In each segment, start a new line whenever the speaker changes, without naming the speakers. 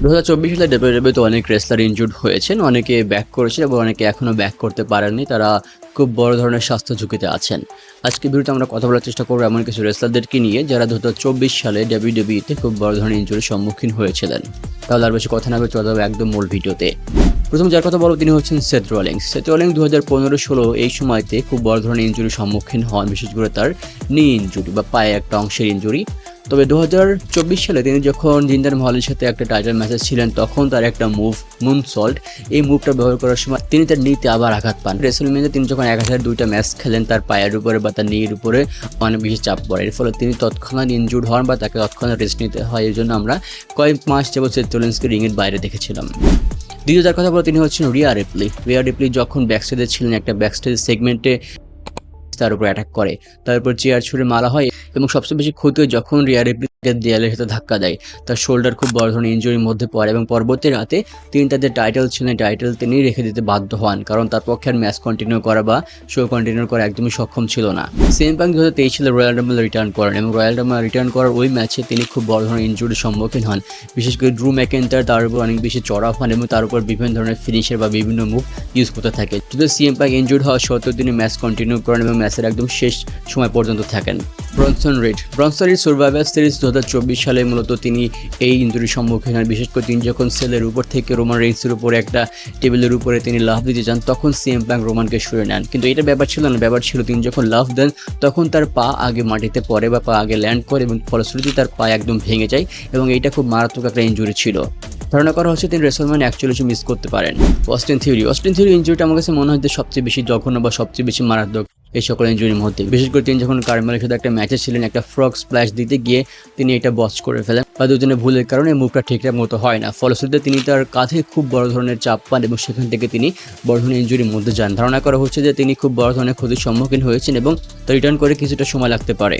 2024 সালে WWE তে অনেক রেসলার ইনজুর্ড হয়েছেন, অনেকে ব্যাক করেছেন এবং অনেকে এখনও ব্যাক করতে পারেননি। তারা খুব বড় ধরনের স্বাস্থ্য ঝুঁকিতে আছেন। আজকে ভিডিওতে আমরা কথা বলার চেষ্টা করব এমন কিছু রেসলারদেরকে নিয়ে যারা 2024 সালে WWE তে খুব বড় ধরনের ইনজুরির সম্মুখীন হয়েছিলেন। তাহলে আর বেশি কথা না বলে চলে যাবে একদম মূল ভিডিওতে। প্রথম যার কথা বলবো তিনি হচ্ছেন সেথ রলিংস। সেথ রলিংস 2015-16 এই সময়তে খুব বড় ধরনের ইনজুরির সম্মুখীন হন, বিশেষ করে তার নি ইনজুরি বা পায়ে একটা অংশের ইনজুরি। তবে 2024 সালে তিনি যখন জিন্দার মহলের সাথে একটা টাইটেল ম্যাচে ছিলেন তখন তার একটা মুভ মুনসল্ট, এই মুভটা ব্যবহার করার সময় তিনি তার নিতে আবার আঘাত পান। রেসলম্যানিয়াতে তিনি যখন 1002টা ম্যাচ খেলেন তার পায়ের উপরে বা তার নির উপরে অনেক বেশি চাপ পড়ে, এর ফলে তিনি তৎক্ষণাৎ ইনজুর্ড হন বা তাকে তৎক্ষণাৎ রেস্ট নিতে হয়। এর জন্য আমরা কয়েক মাস যাবত সেথ রলিংসকে রিংয়ের বাইরে দেখেছিলাম। দ্বিতীয় যার কথা বলো তিনি হচ্ছেন রিয়া রিপ্লি। রিয়া রিপ্লি যখন ব্যাকস্টেজে ছিলেন একটা ব্যাকস্টেজ সেগমেন্টে তার উপর অ্যাটাক করে, তার উপর চেয়ার ছুঁড়ে মারা হয় এবং সবচেয়ে বেশি ক্ষতি হয় যখন রিয়া রিপ্লিকে দেয়ালের সাথে ধাক্কা দেয়। তার শোল্ডার খুব বড় ধরনের ইনজুরির মধ্যে পড়ে এবং পরবর্তী রাতে তিনি তাদের টাইটেল ছিলেন, টাইটেল তিনি রেখে দিতে বাধ্য হন, কারণ তার পক্ষে আর ম্যাচ কন্টিনিউ করা বা শো কন্টিনিউ করা একদমই সক্ষম ছিল না। সিএম পাঙ্ক 2023 সালে রয়্যাল রাম্বলে রিটার্ন করেন এবং রয়্যাল রাম্বলে রিটার্ন করার ওই ম্যাচে তিনি খুব বড় ধরনের ইনজুরির সম্মুখীন হন। বিশেষ করে ড্রু ম্যাকেন্টার তার উপর অনেক বেশি চড়া হন এবং তার উপর বিভিন্ন ধরনের ফিনিশার বা বিভিন্ন মুভ ইউজ করতে থাকে। যদি সিএম পাঙ্ক ইনজুর্ড হওয়া সত্ত্বেও তিনি ম্যাচ কন্টিনিউ করেন এবং ম্যাচের একদম শেষ সময় পর্যন্ত থাকেন। ব্রনসন রিড সার্ভাইভার সিরিজ 2024 সালে মূলত তিনি এই ইনজুরির সম্মুখীন হন। বিশেষ করে তিনি যখন সেলের উপর থেকে রোমান রেইন্সের উপরে একটা টেবিলের উপরে তিনি লাফ দিতে যান তখন সিএম পাঙ্ক রোমানকে সরিয়ে নেন, কিন্তু এটা ব্যাপার ছিল না। ব্যাপার ছিল তিনি যখন লাফ দেন তখন তার পা আগে মাটিতে পড়ে বা পা আগে ল্যান্ড করে এবং ফলশ্রুতি তার পা একদম ভেঙে যায় এবং এইটা খুব মারাত্মক একটা ইনজুরি ছিল। ধারণা করা হচ্ছে তিনি রেসলম্যানিয়া 41 মিস করতে পারেন। অস্টিন থিওরি ইনজুরিটা আমার কাছে মনে হয় সবচেয়ে বেশি জঘন্য বা সবচেয়ে বেশি মারাত্মক এই সকল ইনজুরির মধ্যে। বিশেষ করে তিনি যখন কার্মেলের সাথে একটা ম্যাচে ছিলেন, একটা ফ্রগ স্প্ল্যাশ দিতে গিয়ে তিনি এটা বস করে ফেলেন বা দুজনের ভুলের কারণে মুভটা ঠিকঠাক মতো হয় না। ফলশ্রুতিতে তিনি তার কাঁধে খুব বড় ধরনের চাপ পান এবং সেখান থেকে তিনি বড় ধরনের ইনজুরির মধ্যে যান। ধারণা করা হচ্ছে যে তিনি খুব বড় ধরনের ক্ষতির সম্মুখীন হয়েছেন এবং রিটার্ন করে কিছুটা সময় লাগতে পারে।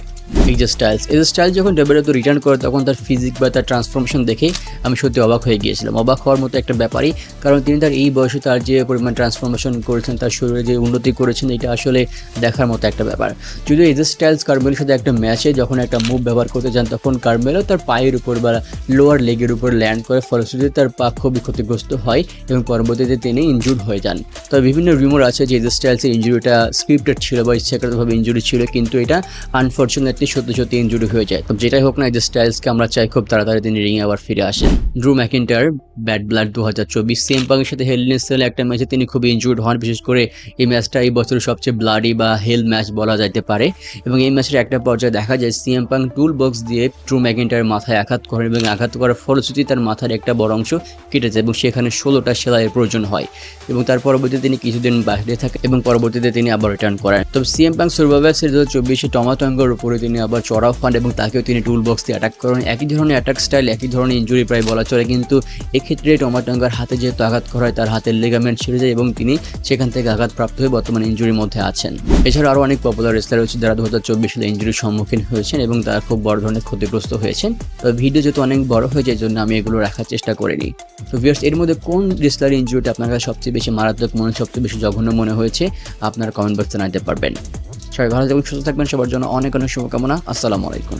এজে স্টাইলস যখন ডব্লিউডব্লিউইতে রিটার্ন করে তখন তার ফিজিক বা তার ট্রান্সফরমেশন দেখে আমি সত্যি অবাক হয়ে গিয়েছিলাম। অবাক হওয়ার মতো একটা ব্যাপারই, কারণ তিনি তার এই বয়সে তার যে পরিমাণ ট্রান্সফরমেশন করেছেন, তার শরীরে যে উন্নতি করেছেন, এটা আসলে দেখার মতো একটা ব্যাপার। যদিও এজে স্টাইলস কার্মেলের সাথে একটা ম্যাচে যখন একটা মুভ ব্যবহার করতে যান তখন কার্মেলও তার পায়ের উপর বা লোয়ার লেগের উপর ল্যান্ড করে, ফলশ্রুতিতে তার পা খুবই ক্ষতিগ্রস্ত হয় এবং পরবর্তীতে তিনি ইনজুর্ড হয়ে যান। তবে বিভিন্ন রিউমার আছে যে এজে স্টাইলসের ইনজুরিটা স্ক্রিপ্টেড ছিল বা ইচ্ছাকৃতভাবে ইনজুরি ছিল, কিন্তু এটা আনফর্চুনেটলি সত্যি ইনজুরি হয়ে যায়। তো যেটাই হোক না, এজে স্টাইলসকে আমরা চাই খুব তাড়াতাড়ি তিনি রিংয়ে আবার ফিরে আসেন। ড্রু ম্যাকিন্টায়ার ব্যাড ব্লাড 2024 সিএম পাঙ্কের সাথে হেল ইন এ সেল একটা ম্যাচে তিনি খুবই ইনজুর্ড হন। বিশেষ করে এই ম্যাচটা এই বছরের সবচেয়ে ব্লাডি বা হেল ম্যাচ বলা যেতে পারে এবং এই ম্যাচের একটা পর্যায়ে দেখা যায় সিএম পাঙ্ক টুল বক্স দিয়ে ড্রু ম্যাকিন্টায়ারের মাথায় আঘাত করেন এবং আঘাত করার ফলশ্রুতি তার মাথার একটা বড় অংশ কেটে যায় এবং সেখানে 16টা সেলাইয়ের প্রয়োজন হয় এবং তার পরবর্তীতে তিনি কিছুদিন বাইরে থাকেন এবং পরবর্তীতে তিনি আবার রিটার্ন করেন। তবে সিএম পাঙ্ক সার্ভাইভার সিরিজ 2024 টমাটোঙ্গের উপরে তিনি আবার চড়াও হন এবং তাকেও তিনি টুল বক্স দিয়ে অ্যাটাক করেন। একই ধরনের অ্যাটাক স্টাইল, একই ধরনের ইনজুরি প্রায় বলা চলে, কিন্তু এক্ষেত্রে টমাটোঙ্গার হাতে যেহেতু আঘাত করা হয় তার হাতের লিগামেন্ট ছিঁড়ে যায় এবং তিনি সেখান থেকে আঘাতপ্রাপ্ত হয়ে বর্তমানে ইনজুরির মধ্যে আছেন। এছাড়া আরও অনেক পপুলার রেসলার রয়েছে যারা 2024 সালে ইনজুরির সম্মুখীন হয়েছেন এবং তারা খুব বড় ধরনের ক্ষতিগ্রস্ত হয়েছেন। তবে ভিডিও যেহেতু অনেক বড় হয়ে যায় জন্য আমি এগুলো রাখার চেষ্টা করিনি। তো ভিউয়ার্স, এর মধ্যে কোন রেসলার ইনজুরিটা আপনার কাছে সবচেয়ে বেশি মারাত্মক মনে, সবচেয়ে বেশি জঘন্য মনে হয়েছে আপনারা কমেন্ট বক্সে জানাতে পারবেন। সবাই ভালো থাকবেন, সুস্থ থাকবেন, সবার জন্য অনেক অনেক শুভকামনা। আসসালামু আলাইকুম।